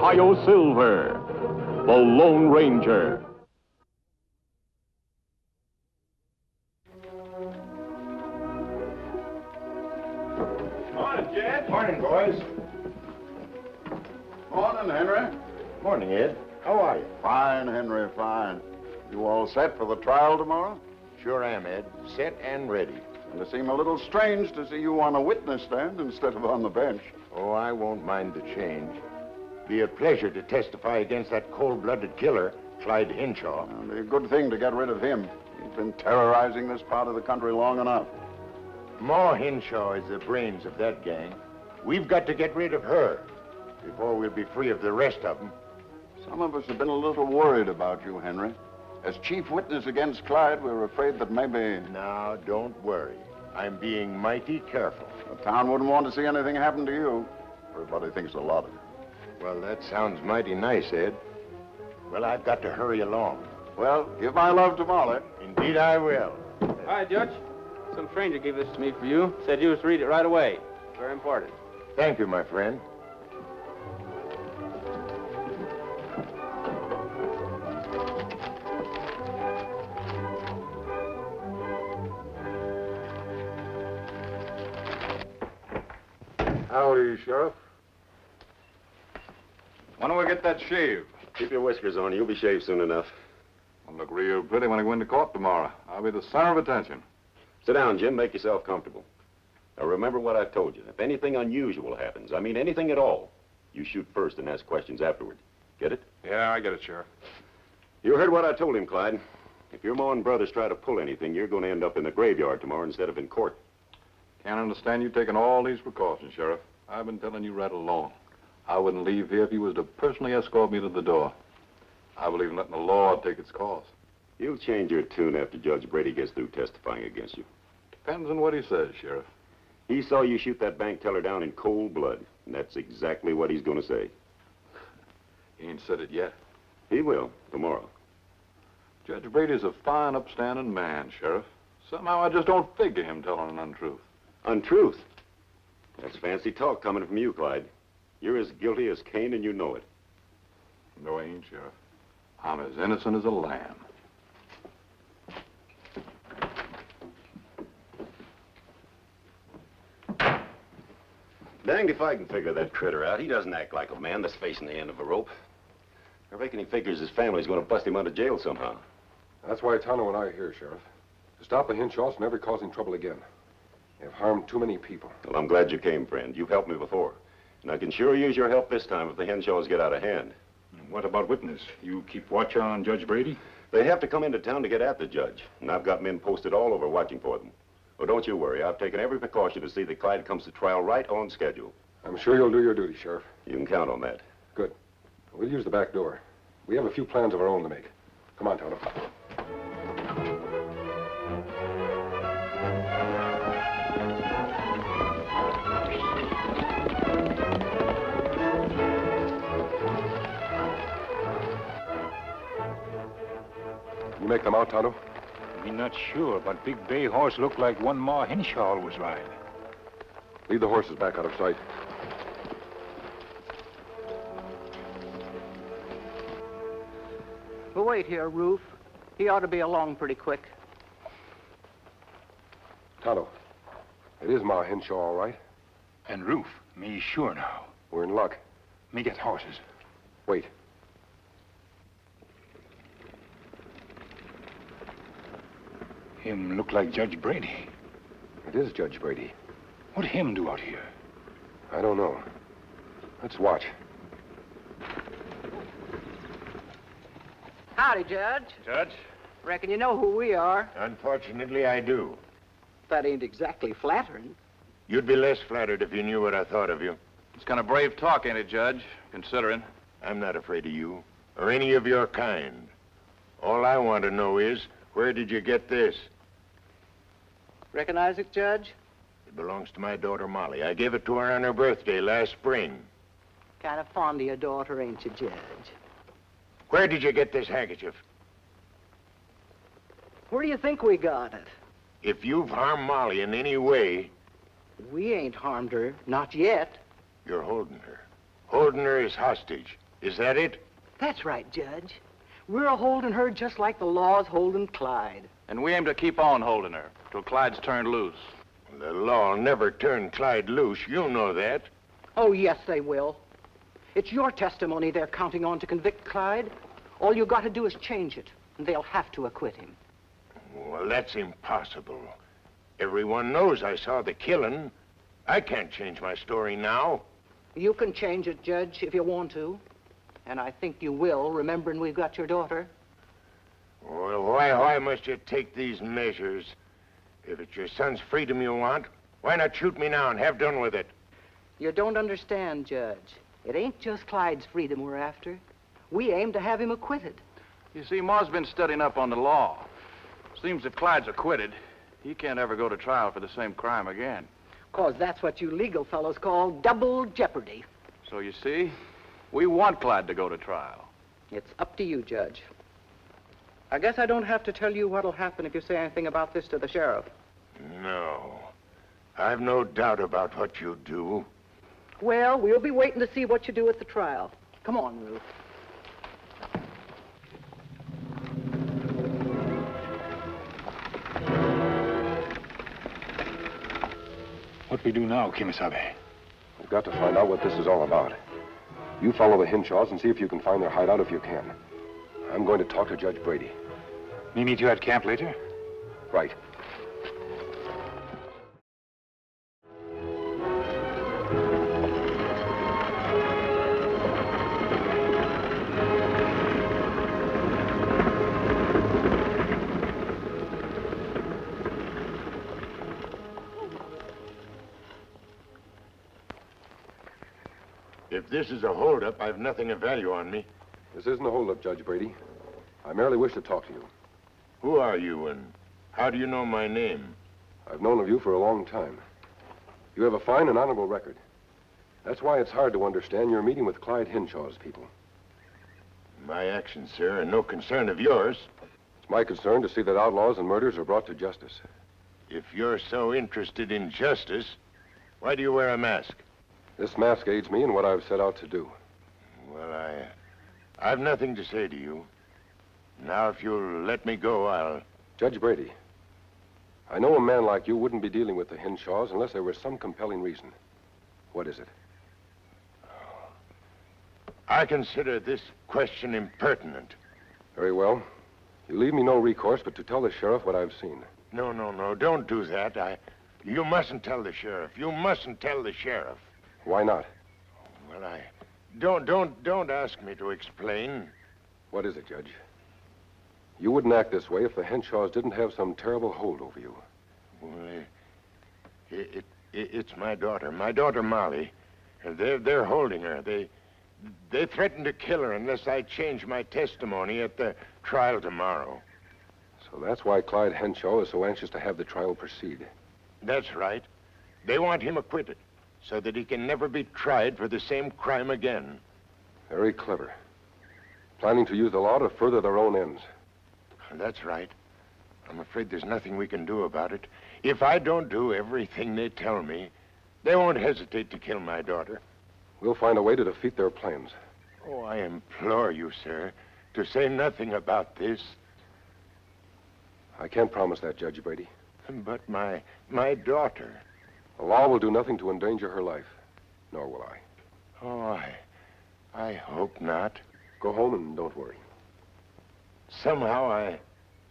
Ohio Silver, the Lone Ranger. Morning, Jed. Morning, boys. Morning, Henry. Morning, Ed. How are you? Fine, Henry, fine. You all set for the trial tomorrow? Sure am, Ed. Set and ready. And it seemed a little strange to see you on a witness stand instead of on the bench. Oh, I won't mind the change. Be a pleasure to testify against that cold-blooded killer, Clyde Henshaw. It'd be a good thing to get rid of him. He's been terrorizing this part of the country long enough. Ma Henshaw is the brains of that gang. We've got to get rid of her before we'll be free of the rest of them. Some of us have been a little worried about you, Henry. As chief witness against Clyde, we're afraid that maybe... Now, don't worry. I'm being mighty careful. The town wouldn't want to see anything happen to you. Everybody thinks a lot of you. Well, that sounds mighty nice, Ed. Well, I've got to hurry along. Well, give my love to Molly. Indeed I will. Hi, Judge. Some stranger gave this to me for you. Said you was to read it right away. Very important. Thank you, my friend. Howdy, Sheriff. When do we get that shave? Keep your whiskers on. You'll be shaved soon enough. I'll look real pretty when I go into court tomorrow. I'll be the center of attention. Sit down, Jim. Make yourself comfortable. Now, remember what I've told you. If anything unusual happens, I mean anything at all, you shoot first and ask questions afterward. Get it? Yeah, I get it, Sheriff. You heard what I told him, Clyde. If your ma and brothers try to pull anything, you're going to end up in the graveyard tomorrow instead of in court. Can't understand you taking all these precautions, Sheriff. I've been telling you right along. I wouldn't leave here if you was to personally escort me to the door. I believe in letting the law take its course. You'll change your tune after Judge Brady gets through testifying against you. Depends on what he says, Sheriff. He saw you shoot that bank teller down in cold blood, and that's exactly what he's going to say. He ain't said it yet. He will, tomorrow. Judge Brady's a fine, upstanding man, Sheriff. Somehow I just don't figure him telling an untruth. Untruth? That's fancy talk coming from you, Clyde. You're as guilty as Cain, and you know it. No, I ain't, Sheriff. I'm as innocent as a lamb. Danged if I can figure that critter out. He doesn't act like a man that's facing the end of a rope. I reckon he figures his family's going to bust him out of jail somehow. That's why Tonto and I are here, Sheriff. To stop the Henshaws from ever causing trouble again. They've harmed too many people. Well, I'm glad you came, friend. You've helped me before. And I can sure use your help this time if the Henshaws get out of hand. What about witness? You keep watch on Judge Brady? They have to come into town to get at the judge. And I've got men posted all over watching for them. Oh, don't you worry. I've taken every precaution to see that Clyde comes to trial right on schedule. I'm sure you'll do your duty, Sheriff. You can count on that. Good. We'll use the back door. We have a few plans of our own to make. Come on, Tonto. You make them out, Tonto? I'm not sure, but Big Bay Horse looked like one Ma Henshaw was riding. Lead the horses back out of sight. We'll wait here, Roof. He ought to be along pretty quick. Tonto, it is Ma Henshaw, all right? And Roof, me sure now. We're in luck. Me get horses. Wait. Him look like Judge Brady. It is Judge Brady. What him do out here? I don't know. Let's watch. Howdy, Judge. Judge? Reckon you know who we are. Unfortunately, I do. That ain't exactly flattering. You'd be less flattered if you knew what I thought of you. It's kind of brave talk, ain't it, Judge? Considering. I'm not afraid of you, or any of your kind. All I want to know is, where did you get this? Recognize it, Judge? It belongs to my daughter, Molly. I gave it to her on her birthday last spring. Kind of fond of your daughter, ain't you, Judge? Where did you get this handkerchief? Where do you think we got it? If you've harmed Molly in any way... We ain't harmed her, not yet. You're holding her. Holding her as hostage. Is that it? That's right, Judge. We're holding her just like the law's holding Clyde. And we aim to keep on holding her till Clyde's turned loose. The law'll never turn Clyde loose. You know that. Oh, yes, they will. It's your testimony they're counting on to convict Clyde. All you got to do is change it, and they'll have to acquit him. Well, that's impossible. Everyone knows I saw the killing. I can't change my story now. You can change it, Judge, if you want to. And I think you will, remembering we've got your daughter. Well, why must you take these measures? If it's your son's freedom you want, why not shoot me now and have done with it? You don't understand, Judge. It ain't just Clyde's freedom we're after. We aim to have him acquitted. You see, Ma's been studying up on the law. Seems if Clyde's acquitted, he can't ever go to trial for the same crime again. 'Cause that's what you legal fellows call double jeopardy. So you see, we want Clyde to go to trial. It's up to you, Judge. I guess I don't have to tell you what'll happen if you say anything about this to the sheriff. No. I've no doubt about what you'll do. Well, we'll be waiting to see what you do at the trial. Come on, Ruth. What we do now, Kemo Sabe? We've got to find out what this is all about. You follow the Hinshaws and see if you can find their hideout if you can. I'm going to talk to Judge Brady. Me meet you at camp later? Right. If this is a holdup, I've nothing of value on me. This isn't a holdup, Judge Brady. I merely wish to talk to you. Who are you, and how do you know my name? I've known of you for a long time. You have a fine and honorable record. That's why it's hard to understand your meeting with Clyde Hinshaw's people. My actions, sir, are no concern of yours. It's my concern to see that outlaws and murders are brought to justice. If you're so interested in justice, why do you wear a mask? This mask aids me in what I've set out to do. Well, I've nothing to say to you. Now, if you'll let me go, I'll... Judge Brady, I know a man like you wouldn't be dealing with the Hinshaws unless there was some compelling reason. What is it? I consider this question impertinent. Very well. You leave me no recourse but to tell the sheriff what I've seen. No, don't do that. You mustn't tell the sheriff. You mustn't tell the sheriff. Why not? Well, don't ask me to explain. What is it, Judge? You wouldn't act this way if the Henshaws didn't have some terrible hold over you. Well, it's my daughter Molly. They're holding her. They threatened to kill her unless I change my testimony at the trial tomorrow. So that's why Clyde Henshaw is so anxious to have the trial proceed. That's right. They want him acquitted so that he can never be tried for the same crime again. Very clever. Planning to use the law to further their own ends. That's right. I'm afraid there's nothing we can do about it. If I don't do everything they tell me, they won't hesitate to kill my daughter. We'll find a way to defeat their plans. Oh, I implore you, sir, to say nothing about this. I can't promise that, Judge Brady. But my daughter... The law will do nothing to endanger her life, nor will I. Oh, I hope not. Go home and don't worry. Somehow I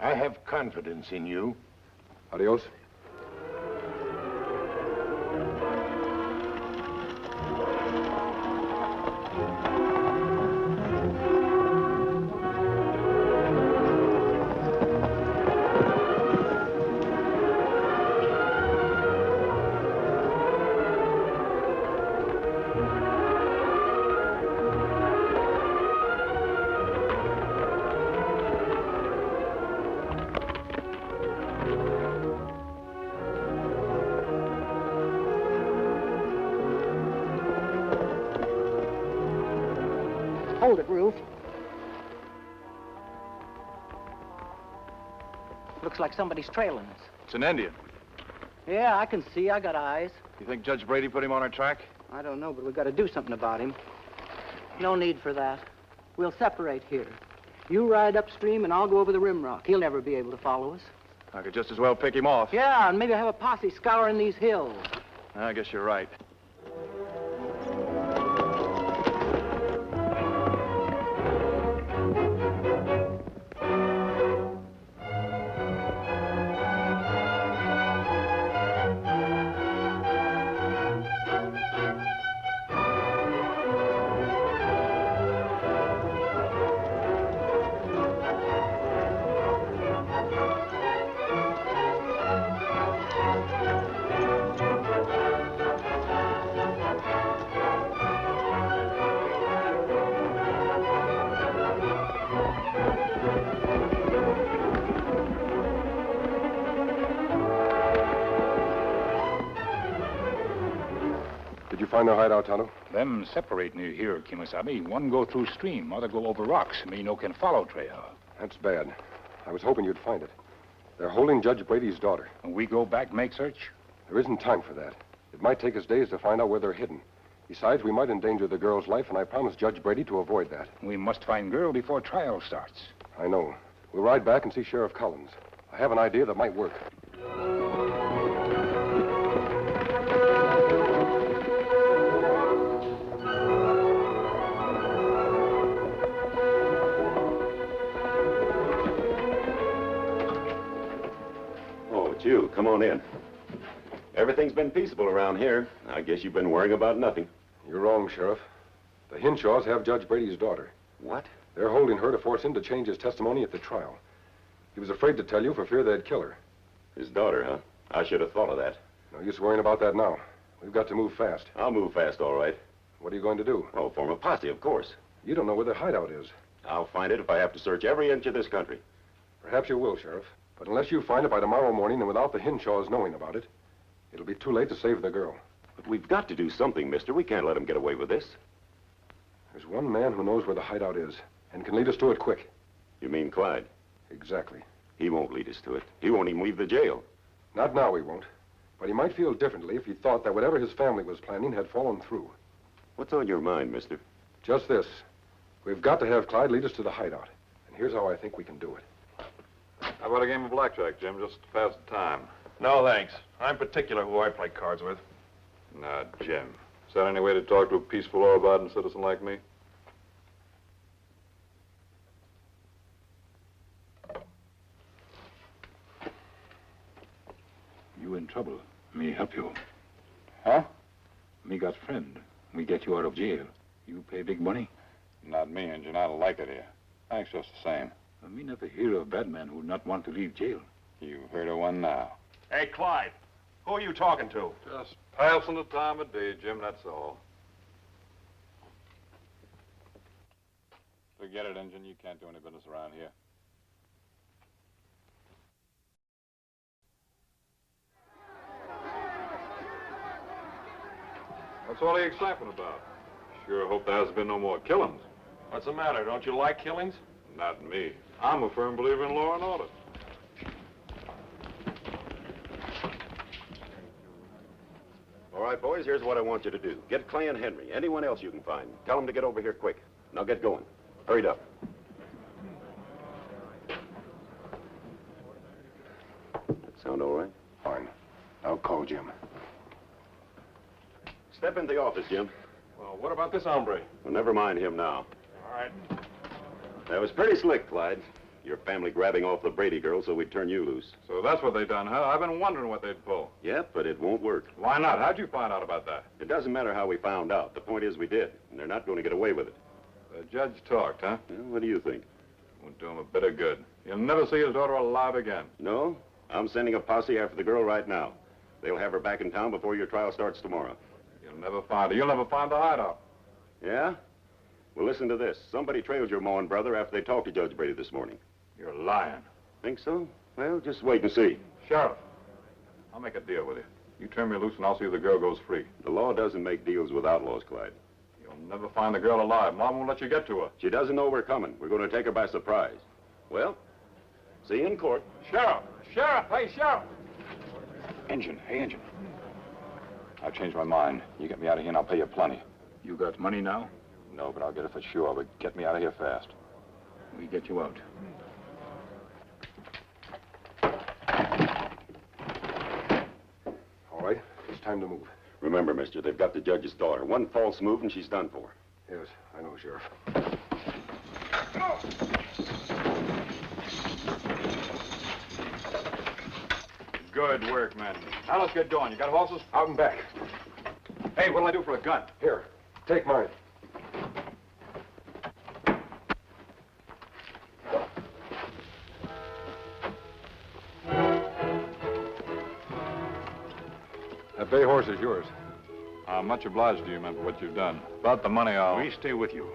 have confidence in you. Adios. Hold it, Ruth. Looks like somebody's trailing us. It's an Indian. Yeah, I can see. I got eyes. You think Judge Brady put him on our track? I don't know, but we've got to do something about him. No need for that. We'll separate here. You ride upstream, and I'll go over the rim rock. He'll never be able to follow us. I could just as well pick him off. Yeah, and maybe have a posse scouring these hills. I guess you're right. Find their hideout, Tonto? Them separate near here, Kemo Sabe. One go through stream, other go over rocks. Me no can follow trail. That's bad. I was hoping you'd find it. They're holding Judge Brady's daughter. And we go back, make search? There isn't time for that. It might take us days to find out where they're hidden. Besides, we might endanger the girl's life, and I promised Judge Brady to avoid that. We must find girl before trial starts. I know. We'll ride back and see Sheriff Collins. I have an idea that might work. You. Come on in. Everything's been peaceable around here. I guess you've been worrying about nothing. You're wrong, Sheriff. The Hinshaws have Judge Brady's daughter. What? They're holding her to force him to change his testimony at the trial. He was afraid to tell you for fear they'd kill her. His daughter, huh? I should have thought of that. No use worrying about that now. We've got to move fast. I'll move fast, all right. What are you going to do? Oh, form a posse, of course. You don't know where their hideout is. I'll find it if I have to search every inch of this country. Perhaps you will, Sheriff. But unless you find it by tomorrow morning and without the Hinshaws knowing about it, it'll be too late to save the girl. But we've got to do something, mister. We can't let them get away with this. There's one man who knows where the hideout is and can lead us to it quick. You mean Clyde? Exactly. He won't lead us to it. He won't even leave the jail. Not now, he won't. But he might feel differently if he thought that whatever his family was planning had fallen through. What's on your mind, mister? Just this. We've got to have Clyde lead us to the hideout. And here's how I think we can do it. How about a game of blackjack, Jim, just to pass the time? No, thanks. I'm particular who I play cards with. Now, Jim, is that any way to talk to a peaceful, law-abiding citizen like me? You in trouble. Me help you. Huh? Me got friend. We get you out of jail. You pay big money? Not me, Injun. I don't like it here. Thanks just the same. Me never hear of bad man who not want to leave jail. You heard of one now. Hey, Clyde, who are you talking to? Just passing the time of day, Jim, that's all. Forget it, Injun. You can't do any business around here. What's all the excitement about? Sure hope there hasn't been no more killings. What's the matter? Don't you like killings? Not me. I'm a firm believer in law and order. All right, boys, here's what I want you to do. Get Clay and Henry, anyone else you can find. Tell them to get over here quick. Now get going. Hurry up. That sound all right? Fine. I'll call Jim. Step into the office, Jim. Well, what about this hombre? Well, never mind him now. All right. That was pretty slick, Clyde. Your family grabbing off the Brady girl so we'd turn you loose. So that's what they done, huh? I've been wondering what they'd pull. Yep, but it won't work. Why not? How'd you find out about that? It doesn't matter how we found out. The point is we did, and they're not going to get away with it. The judge talked, huh? Well, what do you think? Won't do him a bit of good. He'll never see his daughter alive again. No? I'm sending a posse after the girl right now. They'll have her back in town before your trial starts tomorrow. You'll never find her. You'll never find the hideout. Yeah? Well, listen to this. Somebody trailed your ma and brother after they talked to Judge Brady this morning. You're lying. Think so? Well, just wait and see. Sheriff, I'll make a deal with you. You turn me loose and I'll see if the girl goes free. The law doesn't make deals with outlaws, Clyde. You'll never find the girl alive. Mom won't let you get to her. She doesn't know we're coming. We're going to take her by surprise. Well, see you in court. Sheriff! Sheriff! Hey, Sheriff! Engine. Hey, Engine. I've changed my mind. You get me out of here and I'll pay you plenty. You got money now? No, but I'll get it for sure. But get me out of here fast. We get you out. All right, it's time to move. Remember, mister, they've got the judge's daughter. One false move and she's done for. Yes, I know, Sheriff. Good work, men. Now let's get going. You got horses? Out and back. Hey, what'll I do for a gun? Here, take mine. That bay horse is yours. I'm much obliged to you, men, for what you've done. About the money, I'll... We stay with you.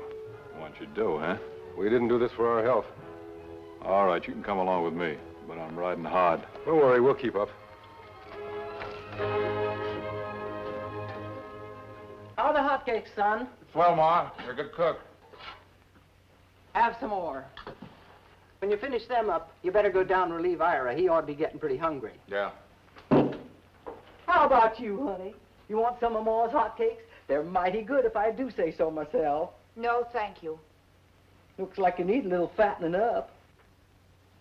What you do, huh? We didn't do this for our health. All right, you can come along with me, but I'm riding hard. Don't worry, we'll keep up. How are the hotcakes, son? Swell, Ma. You're a good cook. Have some more. When you finish them up, you better go down and relieve Ira. He ought to be getting pretty hungry. Yeah. How about you, honey? You want some of Ma's hotcakes? They're mighty good if I do say so myself. No, thank you. Looks like you need a little fattening up.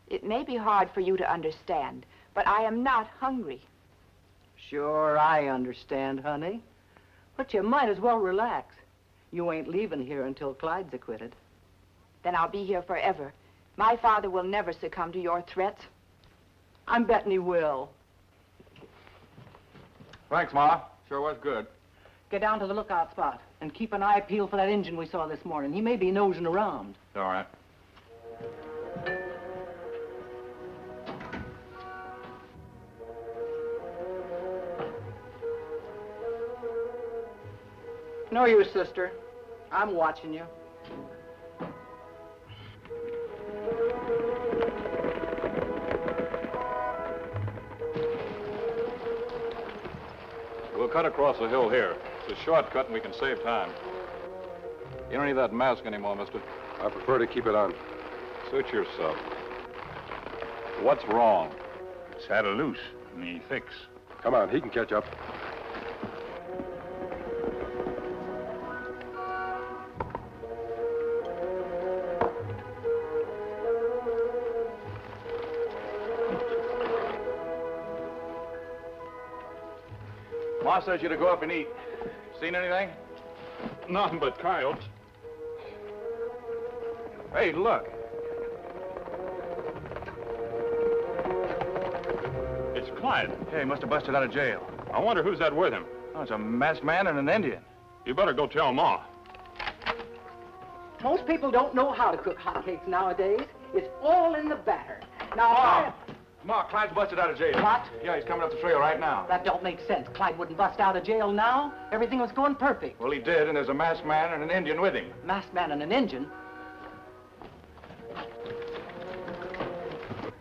It may be hard for you to understand, but I am not hungry. Sure, I understand, honey. But you might as well relax. You ain't leaving here until Clyde's acquitted. Then I'll be here forever. My father will never succumb to your threats. I'm betting he will. Thanks, Ma. Sure was good. Get down to the lookout spot and keep an eye peeled for that engine we saw this morning. He may be nosing around. All right. No use, sister. I'm watching you. We'll cut across the hill here. It's a shortcut and we can save time. You don't need that mask anymore, mister. I prefer to keep it on. Suit yourself. What's wrong? Saddle loose. Me fix. Come on, he can catch up. Ma says you to go up and eat. Seen anything? Nothing but coyotes. Hey, look. It's Clyde. Hey, he must have busted out of jail. I wonder who's that with him. Oh, it's a masked man and an Indian. You better go tell Ma. Most people don't know how to cook hotcakes nowadays. It's all in the batter. Now, Ma, Clyde's busted out of jail. What? Yeah, he's coming up the trail right now. that don't make sense. Clyde wouldn't bust out of jail now. Everything was going perfect. Well, he did, and there's a masked man and an Indian with him. Masked man and an engine.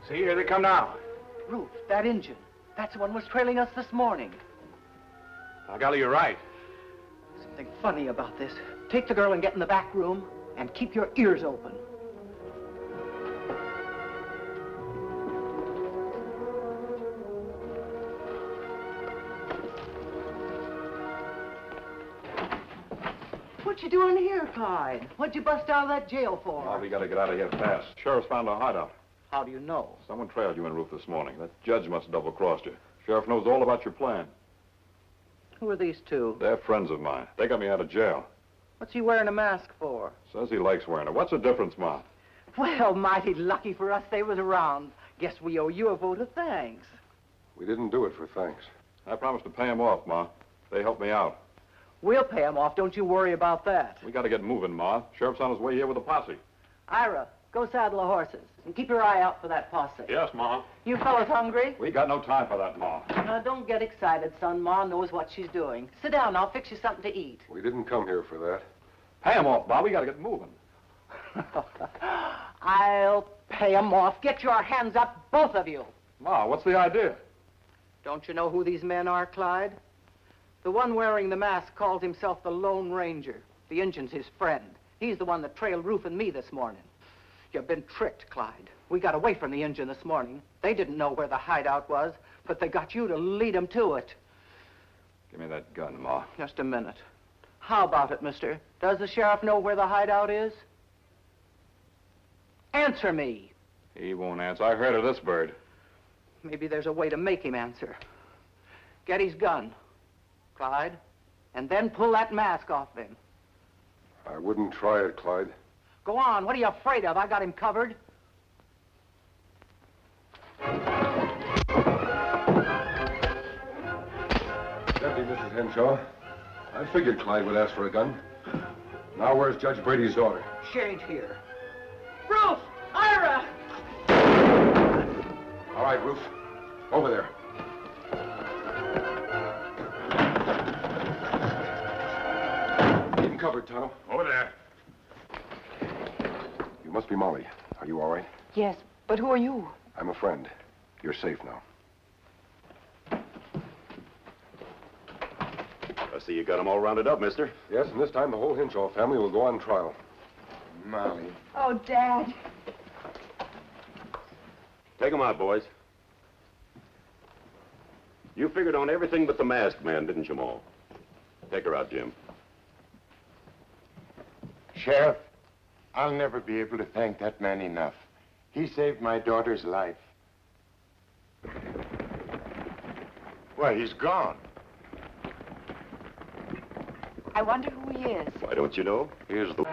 See, here they come now. Ruth, that engine. That's the one was trailing us this morning. Now, golly, you're right. Something funny about this. Take the girl and get in the back room and keep your ears open. What you doing here, Clyde? What'd you bust out of that jail for? Oh, we gotta get out of here fast. Sheriff's found a hideout. How do you know? Someone trailed you and Ruth this morning. That judge must have double-crossed you. Sheriff knows all about your plan. Who are these two? They're friends of mine. They got me out of jail. What's he wearing a mask for? Says he likes wearing it. What's the difference, Ma? Well, mighty lucky for us they was around. Guess we owe you a vote of thanks. We didn't do it for thanks. I promised to pay him off, Ma. They helped me out. We'll pay him off. Don't you worry about that. We gotta get moving, Ma. Sheriff's on his way here with a posse. Ira, go saddle the horses and keep your eye out for that posse. Yes, Ma. You fellas hungry? We got no time for that, Ma. Now, don't get excited, son. Ma knows what she's doing. Sit down. I'll fix you something to eat. We didn't come here for that. Pay him off, Bob. We gotta get moving. I'll pay him off. Get your hands up, both of you. Ma, what's the idea? Don't you know who these men are, Clyde? The one wearing the mask called himself the Lone Ranger. The engine's his friend. He's the one that trailed Ruth and me this morning. You've been tricked, Clyde. We got away from the engine this morning. They didn't know where the hideout was, but they got you to lead them to it. Give me that gun, Ma. Just a minute. How about it, mister? Does the sheriff know where the hideout is? Answer me. He won't answer. I heard of this bird. Maybe there's a way to make him answer. Get his gun, Clyde, and then pull that mask off him. I wouldn't try it, Clyde. Go on. What are you afraid of? I got him covered. Deputy, Mrs. Henshaw. I figured Clyde would ask for a gun. Now where's Judge Brady's daughter? She ain't here. Ruth! Ira! All right, Ruth. Over there. Keep him covered, Tonto. Over there. You must be Molly. Are you all right? Yes, but who are you? I'm a friend. You're safe now. I see you got them all rounded up, mister. Yes, and this time the whole Henshaw family will go on trial. Molly. Oh, Dad. Take them out, boys. You figured on everything but the masked man, didn't you, Maul? Take her out, Jim. Sheriff, I'll never be able to thank that man enough. He saved my daughter's life. Well, he's gone. I wonder who he is. Why don't you know? Here's the...